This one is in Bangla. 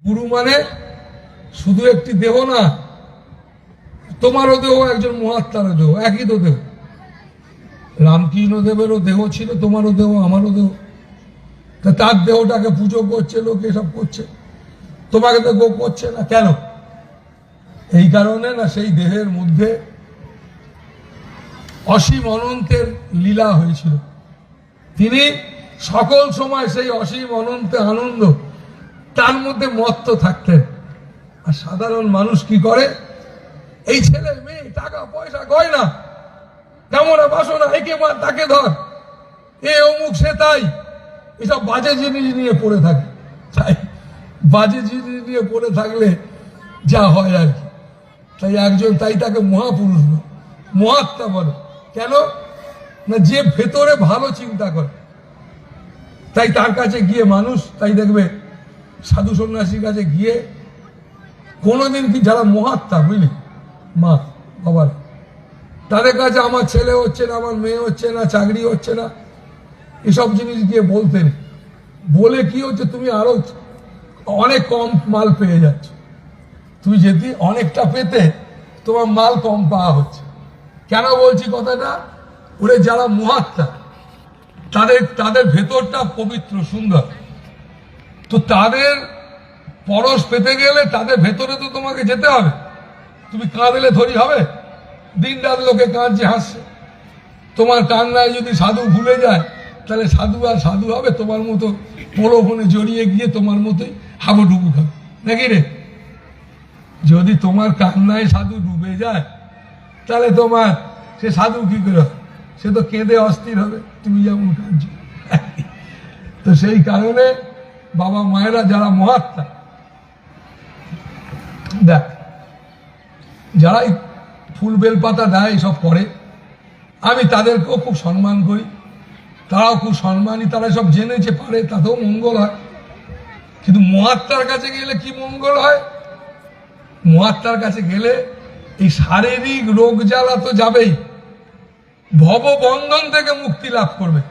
গুরু মানে শুধু একটি দেহ না, তোমারও দেহ, একজন মহাত্মারও দেহ, একই তো দেহ। রামকৃষ্ণদেবেরও দেহ ছিল, তোমারও দেহ, আমারও দেহ। তা তার দেহটাকে পুজো করছে লোক, এসব করছে, তোমাকে তো গো করছে না কেন? এই কারণে না, সেই দেহের মধ্যে অসীম অনন্তের লীলা হয়েছিল। তিনি সকল সময় সেই অসীম অনন্ত আনন্দ তার মধ্যে মত্ত থাকতেন। আর সাধারণ মানুষ কি করে? এই ছেলে মেয়ে, টাকা পয়সা, গয়না, কামনা বাসনা, একে মার তাকে ধর, এ অমুক সে তাই, এসব বাজে জিনিস নিয়ে পড়ে থাকে। তাই বাজে জিনিস নিয়ে পড়ে থাকলে যা হয় আর কি। তাই একজন, তাই তাকে মহাপুরুষ বলে, মহাত্মা বলে। কেন না, যে ভেতরে ভালো চিন্তা করে। তাই তার কাছে গিয়ে মানুষ, তাই দেখবে সাধু সন্ন্যাসীর কাছে গিয়ে কোনোদিন কি, যারা মহাত্মা বুঝলি, মা বাবার, তাদের কাছে আমার ছেলে হচ্ছে না, আমার মেয়ে হচ্ছে না, চাকরি হচ্ছে না, এসব জিনিস গিয়ে বলতেন। বলে কি হচ্ছে, তুমি আরো অনেক কম মাল পেয়ে যাচ্ছ। তুমি যদি অনেকটা পেতে, তোমার মাল কম পাওয়া হচ্ছে। কেন বলছি কথাটা? ওরে যারা মহাত্মা, তাদের ভেতরটা পবিত্র সুন্দর, তো তাদের পরশ পেতে গেলে তাদের ভেতরে তো তোমাকে যেতে হবে। তুমি কাঁদলে ধরি হবে? দিন রাত লোকে কাঁদছে, হাসছে। তোমার কান্নায় যদি সাধু ভুলে যায়, তাহলে সাধু আর সাধু হবে? তোমার মতো প্রলোভনে জড়িয়ে গিয়ে তোমার মতোই হাবুডুবু খাবে নাকি রে? যদি তোমার কান্নায় সাধু ডুবে যায়, তাহলে তোমার সে সাধু কি করে? সে তো কেঁদে অস্থির হবে, তুমি যেমন কাঁদছ। তো সেই কারণে বাবা মায়েরা যারা মহাত্মা, দেখ, যারাই ফুল বেলপাতা দেয়, সব করে, আমি তাদেরকেও খুব সম্মান করি, তারাও খুব সম্মানী, তারা সব জেনেছে পারে, তাতেও মঙ্গল হয়। কিন্তু মহাত্মার কাছে গেলে কি মঙ্গল হয়? মহাত্মার কাছে গেলে এই শারীরিক রোগ জ্বালা তো যাবেই, ভববন্ধন থেকে মুক্তি লাভ করবে।